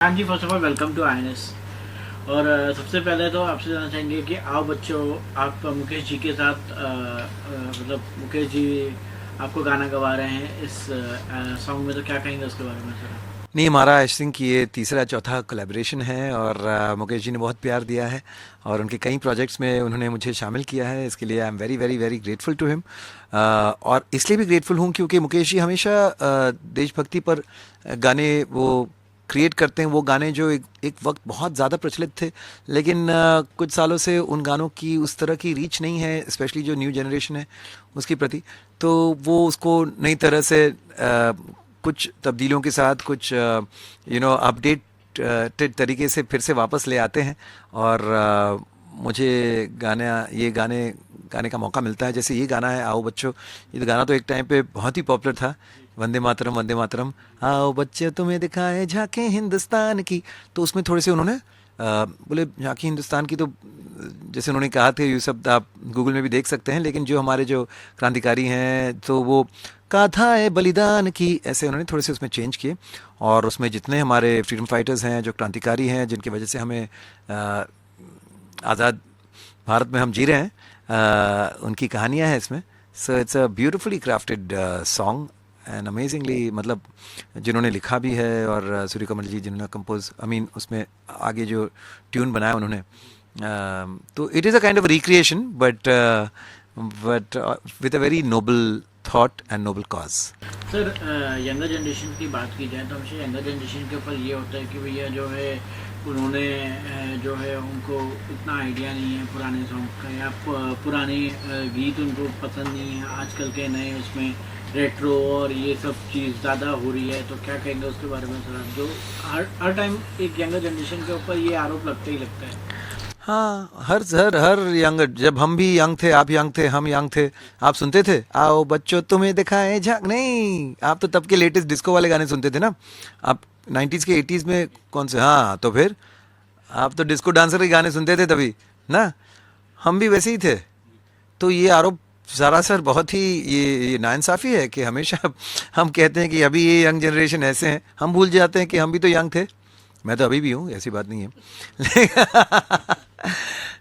हाँ जी, first of all welcome to INS. और सबसे पहले तो आपसे जानना चाहेंगे कि आओ बच्चों, आप मुकेश जी के साथ मतलब मुकेश जी आपको गाना गवा रहे हैं इस सॉन्ग में, तो क्या कहेंगे उसके बारे में सर? नहीं, हमारा आई थिंक ये तीसरा चौथा कोलैबोरेशन है और मुकेश जी ने बहुत प्यार दिया है और उनके कई प्रोजेक्ट्स में उन्होंने मुझे शामिल किया है। इसके लिए I am very very very grateful to him. और इसलिए भी ग्रेटफुल हूँ क्योंकि मुकेश जी हमेशा देशभक्ति पर गाने वो क्रिएट करते हैं। वो गाने जो एक वक्त बहुत ज़्यादा प्रचलित थे, लेकिन कुछ सालों से उन गानों की उस तरह की रीच नहीं है, स्पेशली जो न्यू जनरेशन है उसकी प्रति। तो वो उसको नई तरह से कुछ तब्दीलियों के साथ कुछ अपडेट तरीके से फिर से वापस ले आते हैं। और मुझे ये गाने गाने का मौका मिलता है। जैसे ये गाना है आओ बच्चों, ये गाना तो एक टाइम पे बहुत ही पॉपुलर था, वंदे मातरम वंदे मातरम। आओ बच्चे तुम्हें दिखाएं झांके हिंदुस्तान की। तो उसमें थोड़े से उन्होंने बोले झांकी हिंदुस्तान की, तो जैसे उन्होंने कहा थे, ये शब्द आप गूगल में भी देख सकते हैं, लेकिन जो हमारे जो क्रांतिकारी हैं तो वो गाथाए बलिदान की, ऐसे उन्होंने थोड़े से उसमें चेंज किए। और उसमें जितने हमारे फ्रीडम फाइटर्स हैं, जो क्रांतिकारी हैं, जिनकी वजह से हमें आज़ाद भारत में हम जी रहे हैं, उनकी कहानियां हैं इसमें। So it's a beautifully crafted song and amazingly, मतलब जिन्होंने लिखा भी है और सूर्यकमल जी जिन्होंने कंपोज, आई मीन उसमें आगे जो ट्यून बनाया उन्होंने। तो it is a kind of recreation but with a very noble thought and noble cause. Sir, younger generation की बात की जाए तो हमेशा यंगर जनरेशन के ऊपर ये होता है कि भैया जो है उन्होंने जो है उनको इतना आइडिया नहीं है पुराने सॉन्ग का, या पुराने गीत उनको पसंद नहीं है। आजकल के नए उसमें रेट्रो और ये सब चीज़ ज़्यादा हो रही है, तो क्या कहेंगे उसके बारे में सर? आप जो हर टाइम एक यंगर जनरेशन के ऊपर ये आरोप लगता ही लगता है। हाँ, हर हर हर यंग, जब हम भी यंग थे, आप यंग थे, हम यंग थे, आप सुनते थे आओ बच्चों तुम्हें दिखाएं झांक। नहीं, आप तो तब के लेटेस्ट डिस्को वाले गाने सुनते थे ना। आप 90s के 80s में कौन से, हाँ तो फिर आप तो डिस्को डांसर के गाने सुनते थे तभी ना। हम भी वैसे ही थे। तो ये आरोप सरासर बहुत ही ये नाइंसाफ़ी है कि हमेशा हम कहते हैं कि अभी ये यंग जनरेशन ऐसे हैं, हम भूल जाते हैं कि हम भी तो यंग थे। मैं तो अभी भी हूँ, ऐसी बात नहीं है।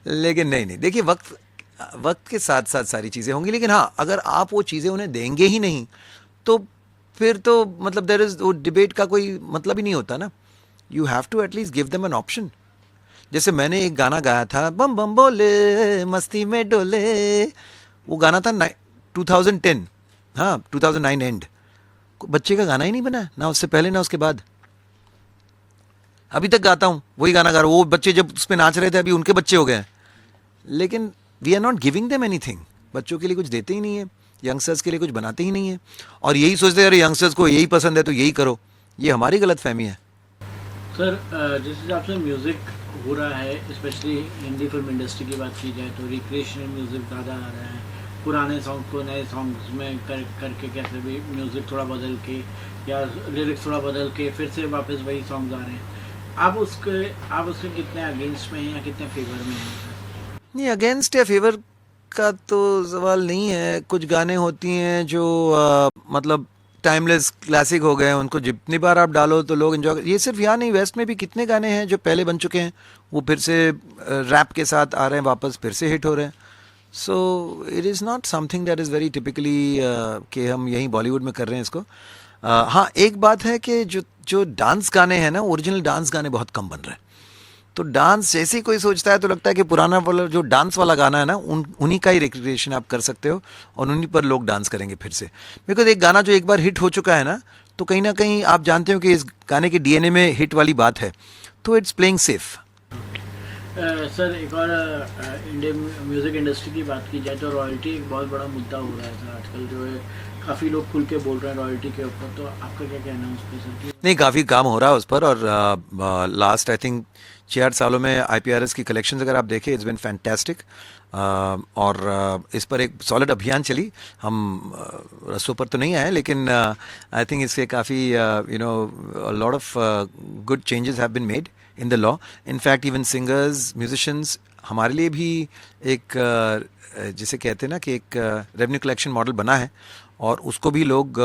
लेकिन नहीं नहीं, देखिए वक्त वक्त के साथ साथ सारी चीज़ें होंगी, लेकिन हाँ, अगर आप वो चीज़ें उन्हें देंगे ही नहीं तो फिर तो मतलब देर इज़, वो डिबेट का कोई मतलब ही नहीं होता ना। You have to at least give them an option. जैसे मैंने एक गाना गाया था, बम बम बोले मस्ती में डोले, वो गाना था 2010, हाँ 2009 एंड। बच्चे का गाना ही नहीं बना, ना उससे पहले ना उसके बाद। अभी तक गाता हूँ, वही गाना गा रहा हूँ। वो बच्चे जब उस पर नाच रहे थे, अभी उनके बच्चे हो गए हैं। लेकिन we are not giving them anything. बच्चों के लिए कुछ देते ही नहीं है, यंगस्टर्स के लिए कुछ बनाते ही नहीं है। और यही सोचते हैं अरे यंगस्टर्स को यही पसंद है तो यही करो। ये हमारी गलत फहमी है। सर, जिस हिसाब से म्यूज़िक हो रहा है, स्पेशली हिंदी फिल्म इंडस्ट्री की बात की जाए तो रिक्रिएशनल म्यूज़िक ज़्यादा आ रहा है। पुराने सॉन्ग को नए सॉन्ग्स में करके कैसे भी म्यूज़िक थोड़ा बदल के या लिरिक्स थोड़ा बदल के फिर से वापस वही सॉन्ग्स आ रहे हैं। आप उसके कितने अगेंस्ट में हैं या कितने फेवर में हैं सर? नहीं, अगेंस्ट या फेवर का तो सवाल नहीं है। कुछ गाने होती हैं जो मतलब टाइमलेस क्लासिक हो गए हैं, उनको जितनी बार आप डालो तो लोग एंजॉय। ये सिर्फ यहाँ नहीं, वेस्ट में भी कितने गाने हैं जो पहले बन चुके हैं, वो फिर से रैप के साथ आ रहे हैं, वापस फिर से हिट हो रहे हैं। So it is not something that is very typically कि हम यहीं बॉलीवुड में कर रहे हैं इसको। हाँ, एक बात है कि जो जो डांस गाने हैं ना, ओरिजिनल डांस गाने बहुत कम बन रहे हैं। तो डांस जैसे ही कोई सोचता है तो लगता है कि पुराना वाला जो डांस वाला गाना है ना, उन्हीं का ही रिक्रिएशन आप कर सकते हो और उन्हीं पर लोग डांस करेंगे फिर से। बिकॉज एक गाना जो एक बार हिट हो चुका है ना कहीं आप जानते हो कि इस गाने के डीएनए में हिट वाली बात है, तो इट्स प्लेइंग सेफ। सर, एक और इंडियन म्यूज़िक इंडस्ट्री की बात की जाए तो रॉयल्टी एक बहुत बड़ा मुद्दा हो रहा है सर आजकल, जो है काफ़ी लोग खुल के बोल रहे हैं रॉयल्टी के ऊपर। तो आपका क्या कहना है उस पर सर? कि नहीं, काफ़ी काम हो रहा है उस पर। और लास्ट आई थिंक 6-8 सालों में आईपीआरएस की कलेक्शंस अगर आप देखें, इट्स बिन फैंटेस्टिक। और इस पर एक सॉलिड अभियान चली। हम रस्सों पर तो नहीं आए, लेकिन आई थिंक इससे काफ़ी lot of good changes have been made in the law. In fact even singers, musicians, हमारे लिए भी एक जिसे कहते हैं ना कि एक रेवेन्यू कलेक्शन मॉडल बना है। और उसको भी लोग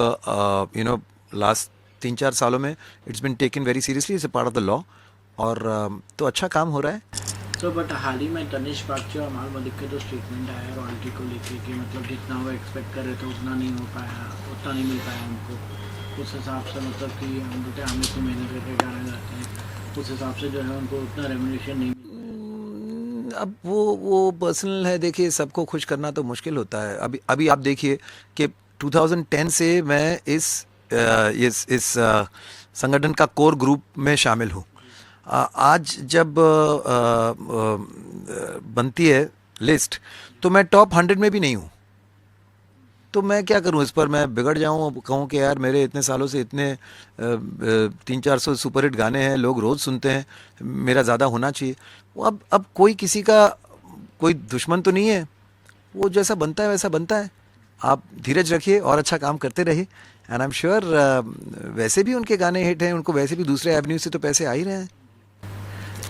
लास्ट 3-4 सालों में it's been taken very seriously, it's a part of the law, और तो अच्छा काम हो रहा है। तो बट हाल ही में तनिष बागची और अमाल मलिक का जो स्टेटमेंट आया रॉयल्टी को लेके कि मतलब जितना वो एक्सपेक्ट कर रहे थे उतना नहीं हो पाया, उतना नहीं मिल पाया उनको, उस हिसाब से मतलब कि हम बोलते हम इतनी मेहनत करके गाना गाते हैं, उस हिसाब से जो है उनको उतना रेम्यूनरेशन नहीं मिल अब वो पर्सनल है, देखिए सबको खुश करना तो मुश्किल होता है। अभी आप देखिए कि 2010 से मैं इस संगठन का कोर ग्रुप में शामिल हूँ। आज जब बनती है लिस्ट तो मैं टॉप 100 में भी नहीं हूँ, तो मैं क्या करूं, इस पर मैं बिगड़ जाऊं, कहूं कि यार मेरे इतने सालों से इतने 300-400 सुपरहिट गाने हैं, लोग रोज़ सुनते हैं, मेरा ज़्यादा होना चाहिए। वो अब कोई किसी का कोई दुश्मन तो नहीं है, वो जैसा बनता है वैसा बनता है। आप धीरज रखिए और अच्छा काम करते रहिए, एंड आई एम श्योर वैसे भी उनके गाने हिट हैं, उनको वैसे भी दूसरे एवेन्यू से तो पैसे आ ही रहे हैं।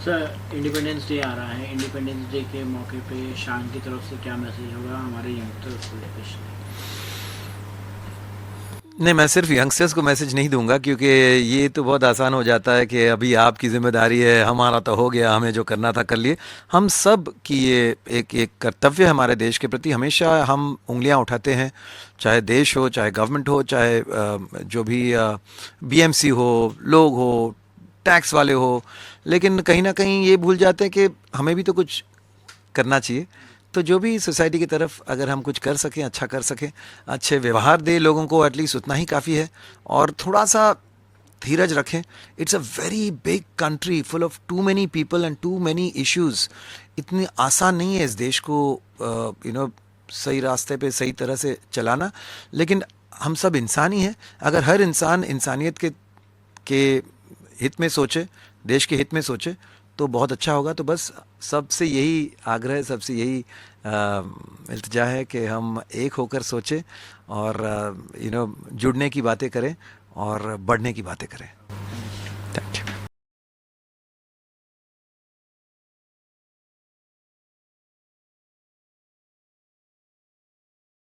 सर इंडिपेंडेंस डे आ रहा है, इंडिपेंडेंस डे के मौके पे शान की तरफ से क्या मैसेज होगा हमारे यंगस्टर्स को लेकर? नहीं, मैं सिर्फ यंगस्टर्स को मैसेज नहीं दूंगा, क्योंकि ये तो बहुत आसान हो जाता है कि अभी आपकी जिम्मेदारी है, हमारा तो हो गया, हमें जो करना था कर लिए। हम सब की ये एक कर्तव्य है हमारे देश के प्रति, हमेशा हम उंगलियां उठाते हैं, चाहे देश हो, चाहे गवर्नमेंट हो, चाहे जो भी बीएमसी हो, लोग हो, टैक्स वाले हो, लेकिन कहीं ना कहीं ये भूल जाते हैं कि हमें भी तो कुछ करना चाहिए। तो जो भी सोसाइटी की तरफ अगर हम कुछ कर सकें, अच्छा कर सकें, अच्छे व्यवहार दे लोगों को, एटलीस्ट उतना ही काफ़ी है, और थोड़ा सा धीरज रखें। It's a very big country full of too many people and too many issues. इतनी आसान नहीं है इस देश को सही रास्ते पे सही तरह से चलाना, लेकिन हम सब इंसान ही हैं। अगर हर इंसान इंसानियत के हित में सोचे, देश के हित में सोचे, तो बहुत अच्छा होगा। तो बस सबसे यही आग्रह, सबसे यही इल्तिजा है कि हम एक होकर सोचें और जुड़ने की बातें करें और बढ़ने की बातें करें।